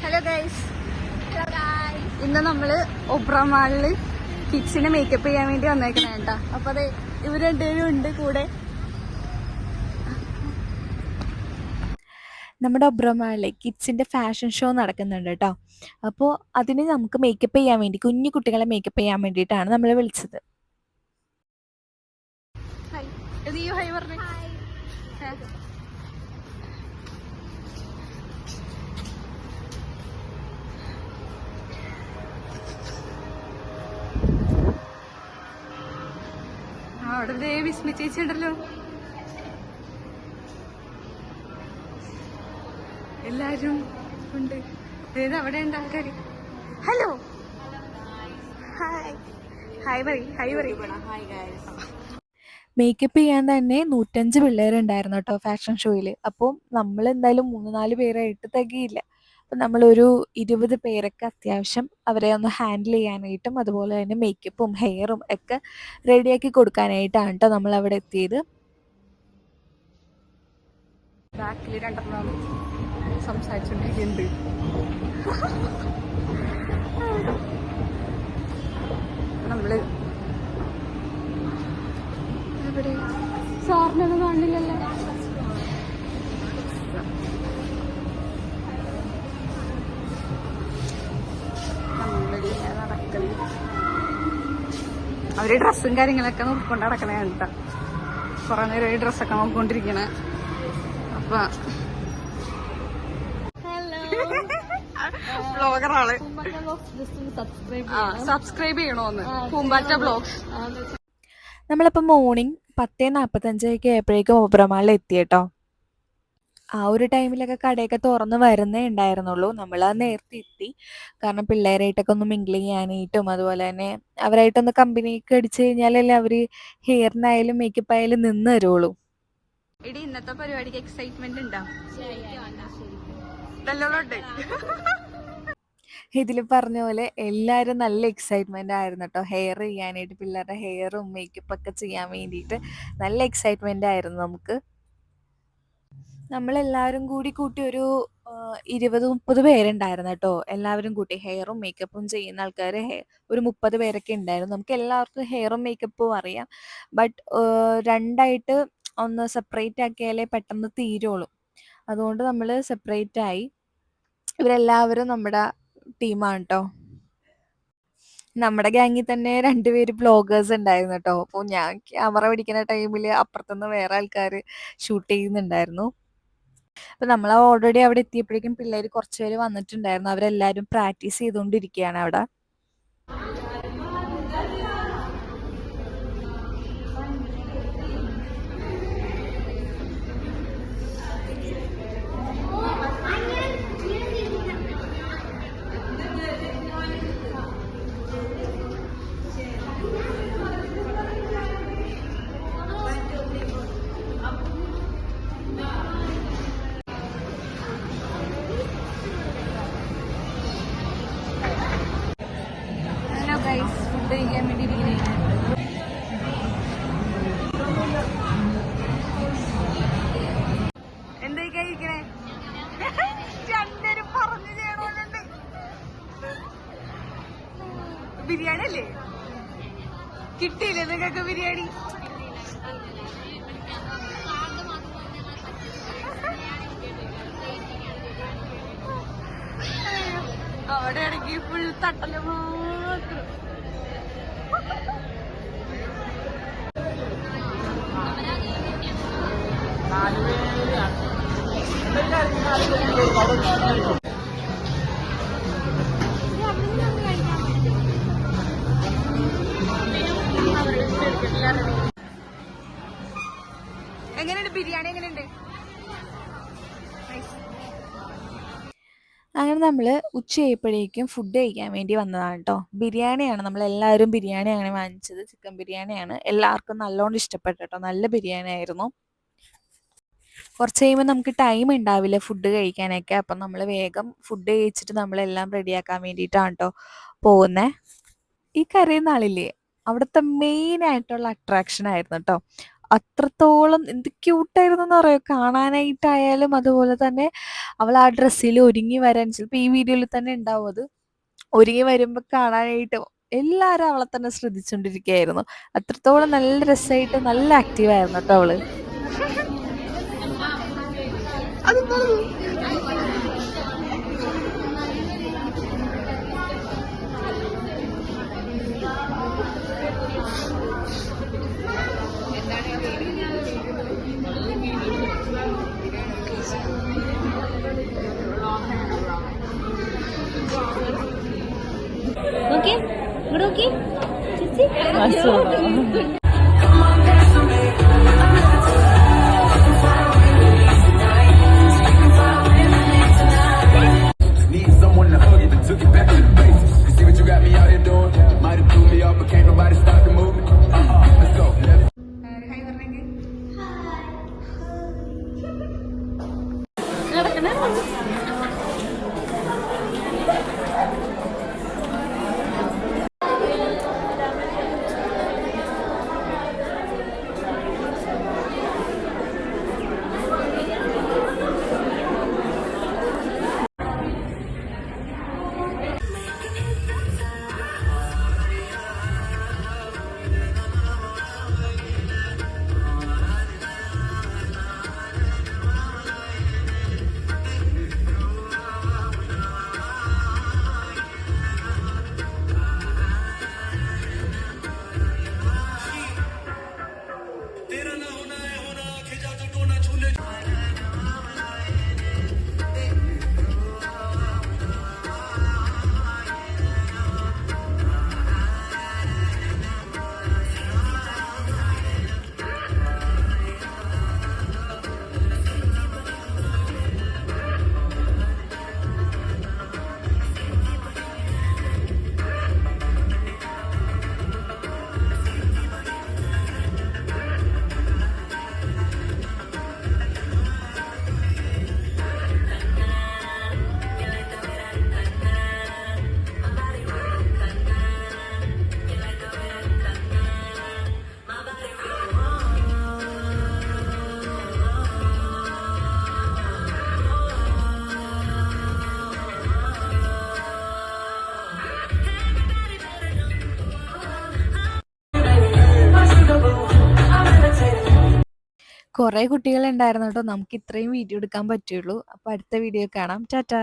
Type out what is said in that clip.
Hello guys, ഇന്ന് നമ്മള് ഒബ്ര മാളില് കിഡ്സിനെ makeup ചെയ്യാൻ വേണ്ടി വന്നേക്കണ കേട്ടാ. അപ്പൊ അതെ ഇവർ രണ്ടുപേരും ഉണ്ട് കൂടെ. നമ്മുടെ ഒബ്ര മാളില് കിഡ്സിന്റെ ഫാഷൻ ഷോ നടക്കുന്നുണ്ട് കേട്ടോ. അപ്പോൾ അതിന് നമുക്ക് മേക്കപ്പ് ചെയ്യാൻ വേണ്ടി, കുഞ്ഞു കുട്ടികളെ മേക്കപ്പ് ചെയ്യാൻ വേണ്ടിയിട്ടാണ് നമ്മളെ വിളിച്ചത്. അവിടെ വിസ്മി ചേച്ചി ഉണ്ടല്ലോ. എല്ലാരും ഉണ്ട്. അവിടെ ഉണ്ട് ആൾക്കാര്. ഹലോ, ഹായ് ഹായ് പറയ്, ഹായ് പറയ്. മേക്കപ്പ് ചെയ്യാൻ തന്നെ 105 പിള്ളേരുണ്ടായിരുന്നു കേട്ടോ ഫാഷൻ ഷോയിൽ. അപ്പോൾ നമ്മൾ എന്തായാലും 3-4 പേരായിട്ട് തികയില്ല. അപ്പം നമ്മളൊരു 20 പേരൊക്കെ അത്യാവശ്യം അവരെ ഒന്ന് ഹാൻഡിൽ ചെയ്യാനായിട്ടും അതുപോലെ തന്നെ മേക്കപ്പും ഹെയറും ഒക്കെ റെഡിയാക്കി കൊടുക്കാനായിട്ടാണ് കേട്ടോ നമ്മളവിടെ എത്തിയത്. ബാക്കിൽ രണ്ടെണ്ണം സംസാരിച്ചോണ്ടിരിക്കുന്നുണ്ട്. നമ്മള് എവിടെ സാറിനൊന്നും കാണില്ലല്ലോ. അവര് ഡ്രസ്സും കാര്യങ്ങളൊക്കെ നോക്കിക്കൊണ്ട് നടക്കണേ കേട്ടാ. കുറെ നേരം ഈ ഡ്രസ്സൊക്കെ നോക്കിക്കൊണ്ടിരിക്കണേ. അപ്പൊ ബ്ലോഗറാള് സബ്സ്ക്രൈബ് ചെയ്യണോന്ന് പൂമ്പാറ്റ ബ്ലോഗ്സ്. നമ്മളപ്പോൾ മോർണിംഗ് 10:45 ആയപ്പോഴേക്കും ഒബ്ര മാളിൽ എത്തി കേട്ടോ. ആ ഒരു ടൈമിലൊക്കെ കടയൊക്കെ തുറന്ന് വരുന്നേ ഉണ്ടായിരുന്നുള്ളൂ. നമ്മൾ നേരത്തെ എത്തി, കാരണം പിള്ളേരായിട്ടൊക്കെ ഒന്ന് മിങ്കിൾ ചെയ്യാനായിട്ടും അതുപോലെ തന്നെ അവരായിട്ടൊന്ന് കമ്പനിയൊക്കെ അടിച്ചു കഴിഞ്ഞാലല്ലേ അവർ ഹെയറിനായാലും മേക്കപ്പ് ആയാലും നിന്ന് തരുള്ളൂ. ഇടി ഇന്നത്തെ പരിപാടിക്ക് എക്സൈറ്റ്മെന്റ് ഉണ്ടോ? ഇതിൽ പറഞ്ഞ പോലെ എല്ലാവരും നല്ല എക്സൈറ്റ്മെൻ്റ് ആയിരുന്നു കേട്ടോ. ഹെയർ ചെയ്യാനായിട്ട്, പിള്ളേരുടെ ഹെയറും മേക്കപ്പൊക്കെ ചെയ്യാൻ വേണ്ടിയിട്ട് നല്ല എക്സൈറ്റ്മെൻ്റ് ആയിരുന്നു നമുക്ക്. നമ്മളെല്ലാവരും കൂട്ടി ഒരു 20-30 പേരുണ്ടായിരുന്നു കേട്ടോ. എല്ലാവരും കൂട്ടി ഹെയറും മേക്കപ്പും ചെയ്യുന്ന ആൾക്കാർ ഒരു 30 പേരൊക്കെ ഉണ്ടായിരുന്നു. നമുക്ക് എല്ലാവർക്കും ഹെയറും മേക്കപ്പും അറിയാം. ബട്ട് രണ്ടായിട്ട് ഒന്ന് സെപ്പറേറ്റ് ആക്കിയാലേ പെട്ടെന്ന് തീരുള്ളൂ. അതുകൊണ്ട് നമ്മൾ സെപ്പറേറ്റ് ആയി. ഇവരെല്ലാവരും നമ്മുടെ ടീമാണ് കേട്ടോ. നമ്മുടെ ഗ്യാങ്ങിൽ തന്നെ 2 പേര് ബ്ലോഗേഴ്സ് ഉണ്ടായിരുന്നു കേട്ടോ. അപ്പോൾ ഞാൻ ക്യാമറ പിടിക്കുന്ന ടൈമിൽ അപ്പുറത്തുനിന്ന് വേറെ ആൾക്കാർ ഷൂട്ട് ചെയ്യുന്നുണ്ടായിരുന്നു. അപ്പോൾ നമ്മൾ ഓൾറെഡി അവിടെ എത്തിയപ്പോഴേക്കും പിള്ളേർ കുറച്ച് പേര് വന്നിട്ടുണ്ടായിരുന്നു. അവരെല്ലാവരും പ്രാക്ടീസ് ചെയ്തുകൊണ്ടിരിക്കുകയാണ് അവിടെ. ഹലോ ഗൈസ്, ഫുഡ് കഴിക്കാൻ വേണ്ടി ഇരിക്കുന്നേ. എന്താ കഴിക്കണേ? രണ്ടുപേരും പറഞ്ഞു ചെയ്യണോന്നുണ്ട്. ബിരിയാണി അല്ലേ? കിട്ടിയില്ലേ നിങ്ങൾക്ക് ബിരിയാണി? അവിടെ ആണെങ്കിൽ ഫുൾ തട്ടല് മാത്രം. എങ്ങനെയുണ്ട് ബിരിയാണി? എങ്ങനെയുണ്ട്? അങ്ങനെ നമ്മൾ ഉച്ചയായപ്പോഴേക്കും ഫുഡ് കഴിക്കാൻ വേണ്ടി വന്നതാണ് കേട്ടോ. ബിരിയാണിയാണ്, നമ്മളെല്ലാവരും ബിരിയാണിയാണ് വാങ്ങിച്ചത്. ചിക്കൻ ബിരിയാണിയാണ്. എല്ലാവർക്കും നല്ലോണം ഇഷ്ടപ്പെട്ടു കേട്ടോ. നല്ല ബിരിയാണി ആയിരുന്നു. കുറച്ച് കഴിയുമ്പോൾ നമുക്ക് ടൈം ഉണ്ടാവില്ല ഫുഡ് കഴിക്കാനൊക്കെ. അപ്പം നമ്മൾ വേഗം ഫുഡ് കഴിച്ചിട്ട് നമ്മളെല്ലാം റെഡിയാക്കാൻ വേണ്ടിയിട്ടാണ് കേട്ടോ പോകുന്നത്. ഈ കരയുന്ന ആളില്ലേ, അവിടുത്തെ മെയിൻ ആയിട്ടുള്ള അട്രാക്ഷൻ ആയിരുന്നു കേട്ടോ. അത്രത്തോളം എന്ത് ക്യൂട്ടായിരുന്നെന്ന് അറിയോ കാണാനായിട്ടായാലും. അതുപോലെ തന്നെ അവൾ ആ ഡ്രസ്സിൽ ഒരുങ്ങി വരാൻ ചിലപ്പോൾ ഈ വീഡിയോയിൽ തന്നെ ഉണ്ടാവും അത്. ഒരുങ്ങി വരുമ്പോൾ കാണാനായിട്ട് എല്ലാവരും അവളെ തന്നെ ശ്രദ്ധിച്ചുകൊണ്ടിരിക്കുകയായിരുന്നു. അത്രത്തോളം നല്ല രസമായിട്ട് നല്ല ആക്റ്റീവായിരുന്നു കേട്ടോ അവള്. നോക്കി ഇവിടെ നോക്കി ചേച്ചി. Need someone to hug it and took it back to the basics. You see what you got me out here doing? Might have threw me off, but can't nobody stop the movement. Let's go. നടക്കണേ. കുറേ കുട്ടികളുണ്ടായിരുന്നു കേട്ടോ. നമുക്ക് ഇത്രയും video എടുക്കാൻ പറ്റുള്ളൂ. അപ്പോൾ അടുത്ത video കാണാം. ടാറ്റാ.